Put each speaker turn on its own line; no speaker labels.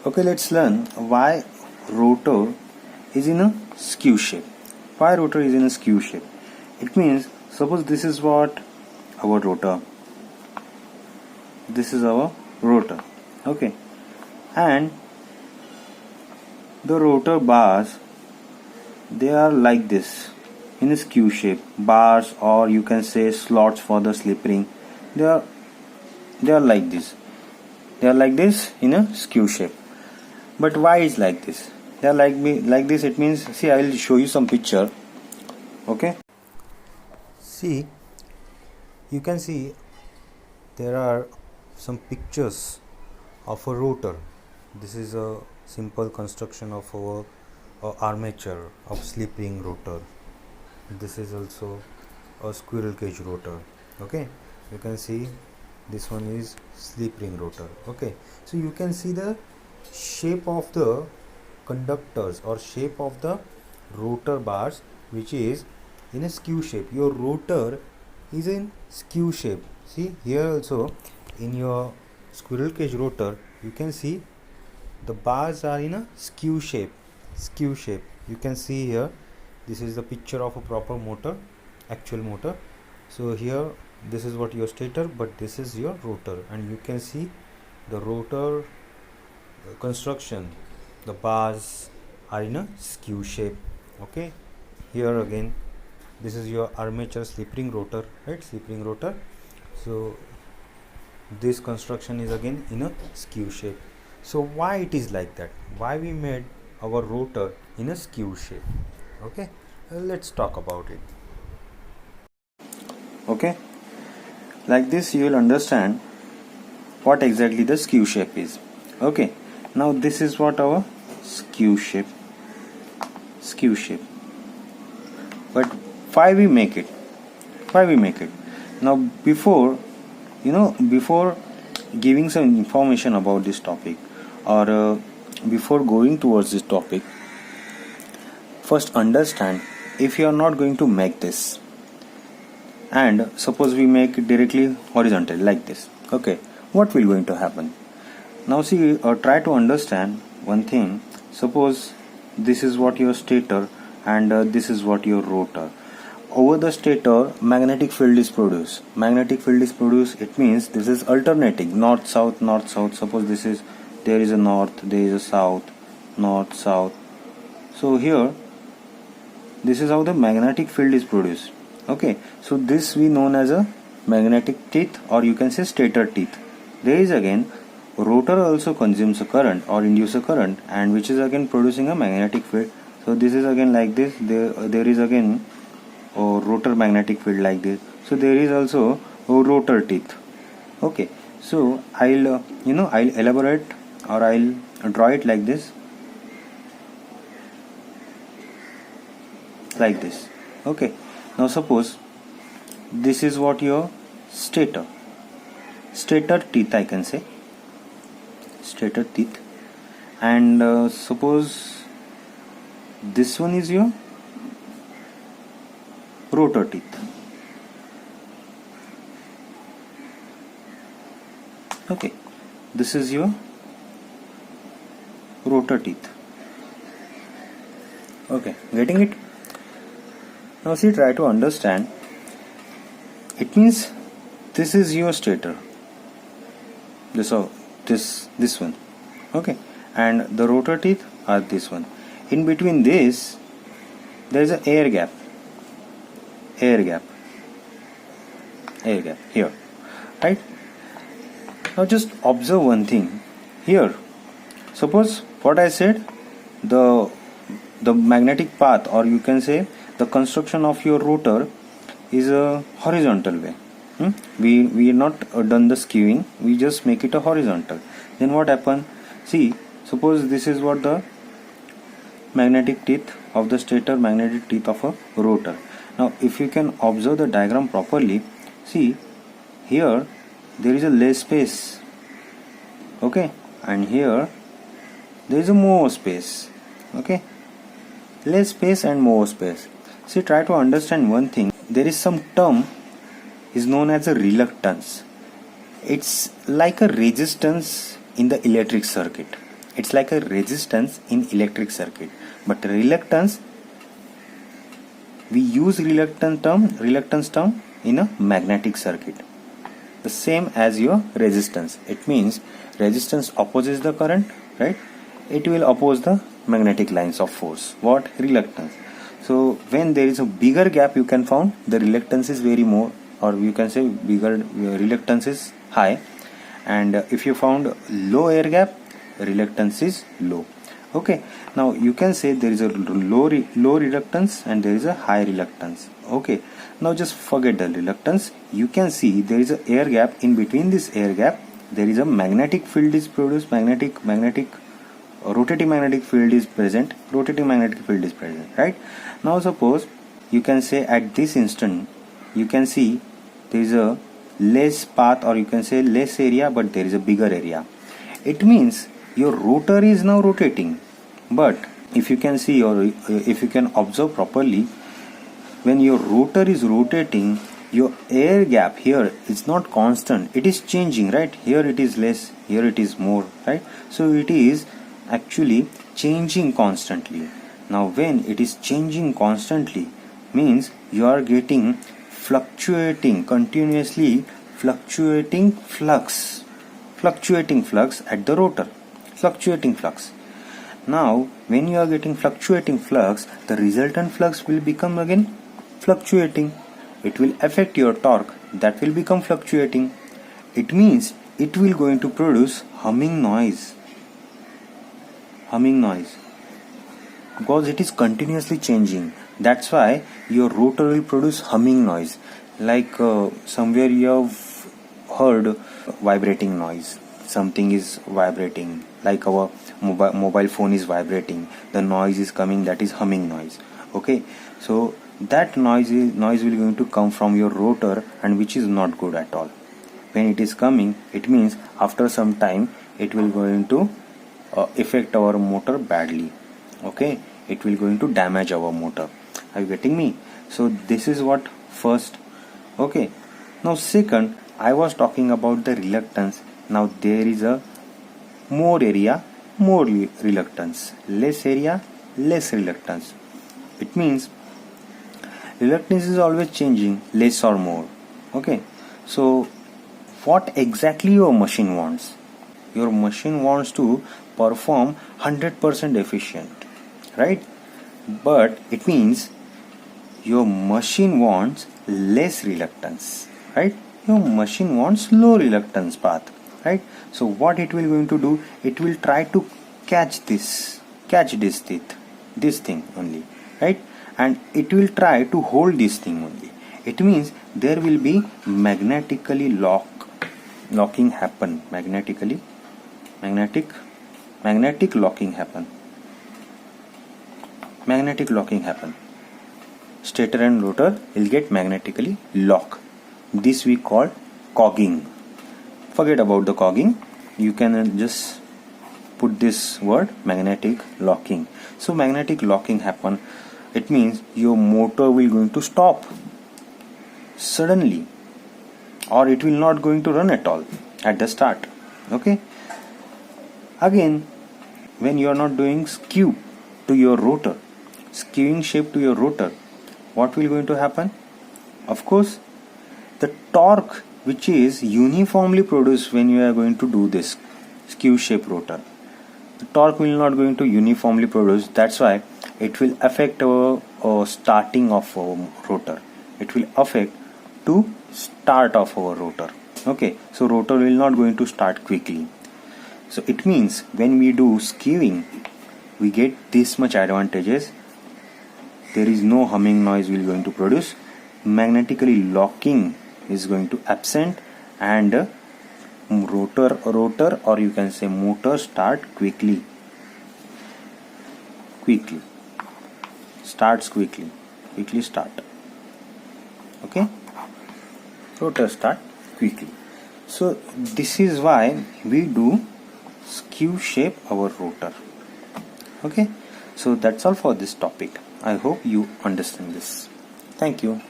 Okay, let's learn why rotor is in a skew shape. Why rotor is in a skew shape? It means, suppose this is what our rotor. This is our rotor. Okay, and the rotor bars, they are like this in a skew shape. Bars, or you can say slots for the slip ring. They are like this. They are like this in a skew shape. But why is like this? They are like this. It means, see, I will show you some picture. Okay. See, you can see there are some pictures of a rotor. This is a simple construction of our armature of slip ring rotor. This is also a squirrel cage rotor. Okay, you can see this one is slip ring rotor. Okay, so you can see the shape of the conductors or shape of the rotor bars, which is in a skew shape. Your rotor is in skew shape. See here also in your squirrel cage rotor, you can see the bars are in a skew shape. You can see here, this is the picture of a proper motor, actual motor. So here this is what your stator, but this is your rotor, and you can see the rotor construction. The bars are in a skew shape. Okay, here again this is your armature slip ring rotor, right? Slip ring rotor. So this construction is again in a skew shape. So why it is like that? Why we made our rotor in a skew shape? Okay, let's talk about it. Okay, like this you will understand what exactly the skew shape is. Okay, now this is what our skew shape. But why we make it? Now before giving some information about this topic, or before going towards this topic, first understand, if you are not going to make this, and suppose we make it directly horizontal like this, okay, what will going to happen? Now see, try to understand one thing. Suppose this is what your stator, and this is what your rotor. Over the stator, magnetic field is produced. It means this is alternating, north south. Suppose this is, there is a north, there is a south, north south. So here this is how the magnetic field is produced. Okay, so this we known as a magnetic teeth, or you can say stator teeth. There is again rotor also consumes a current or induce a current, and which is again producing a magnetic field. So this is again like this. There is again rotor magnetic field like this. So there is also a rotor teeth. Okay, so I'll elaborate, or I'll draw it like this. Okay, now suppose this is what your stator teeth, I can say stator teeth, and suppose this one is your rotor teeth. Okay, this is your rotor teeth. Okay, getting it? Now see, try to understand. It means this is your stator, this one. Okay, and the rotor teeth are this one. In between this there is an air gap here, right? Now just observe one thing here. Suppose what I said, the magnetic path, or you can say the construction of your rotor is a horizontal way. We not done the skewing, we just make it a horizontal. Then what happen? See, suppose this is what the magnetic teeth of the stator, magnetic teeth of a rotor. Now if you can observe the diagram properly, see here there is a less space, okay, and here there is a more space. Okay, less space and more space. See, try to understand one thing. There is some term is known as a reluctance. It's like a resistance in the electric circuit. It's like a resistance in electric circuit, but reluctance, we use reluctance term in a magnetic circuit. The same as your resistance. It means resistance opposes the current, right? It will oppose the magnetic lines of force. What? Reluctance. So when there is a bigger gap, you can found the reluctance is very more, or you can say bigger reluctance is high, and if you found low air gap, reluctance is low. Okay, now you can say there is a low reluctance and there is a high reluctance. Okay, now just forget the reluctance. You can see there is a air gap. In between this air gap, there is a magnetic field is produced. Rotating magnetic field is present. Right? Now suppose you can say at this instant, you can see there is a less path, or you can say less area, but there is a bigger area. It means your rotor is now rotating. But if you can see, or if you can observe properly, when your rotor is rotating, your air gap here is not constant. It is changing, right? Here it is less, here it is more, right? So it is actually changing constantly. Now when it is changing constantly, means you are getting continuously fluctuating flux at the rotor. Fluctuating flux. Now when you are getting fluctuating flux, the resultant flux will become again fluctuating. It will affect your torque, that will become fluctuating. It means it will going to produce humming noise because it is continuously changing. That's why your rotor will produce humming noise. Like somewhere you have heard vibrating noise. Something is vibrating, like our mobile phone is vibrating. The noise is coming, that is humming noise. Okay, so that noise will going to come from your rotor, and which is not good at all. When it is coming, it means after some time it will going to affect our motor badly. Okay, it will going to damage our motor. Are you getting me? So this is what first. Okay, now second, I was talking about the reluctance. Now there is a more area, more reluctance, less area, less reluctance. It means reluctance is always changing, less or more. Okay, so what exactly your machine wants? Your machine wants to perform 100% efficient, right? But it means your machine wants less reluctance, right? Your machine wants low reluctance path, right? So what it will going to do? It will try to catch this thing only, right? And it will try to hold this thing only. It means there will be magnetically locking happen. Magnetic locking happen. Stator and rotor will get magnetically lock. This we call cogging. Forget about the cogging. You can just put this word magnetic locking. So magnetic locking happen. It means your motor will going to stop suddenly, or it will not going to run at all at the start. Okay. Again, when you are not doing skew to your rotor, skewing shape to your rotor, what will going to happen? Of course, the torque which is uniformly produced when you are going to do this skew shape rotor, the torque will not going to uniformly produce. That's why it will affect our starting of our rotor. It will affect to start of our rotor. Okay, so rotor will not going to start quickly. So it means when we do skewing, we get this much advantages. There is no humming noise will going to produce. Magnetically locking is going to absent, and rotor or you can say motor start quickly. Starts quickly start. Okay, rotor start quickly. So this is why we do skew shape our rotor. Okay, so that's all for this topic. I hope you understand this. Thank you.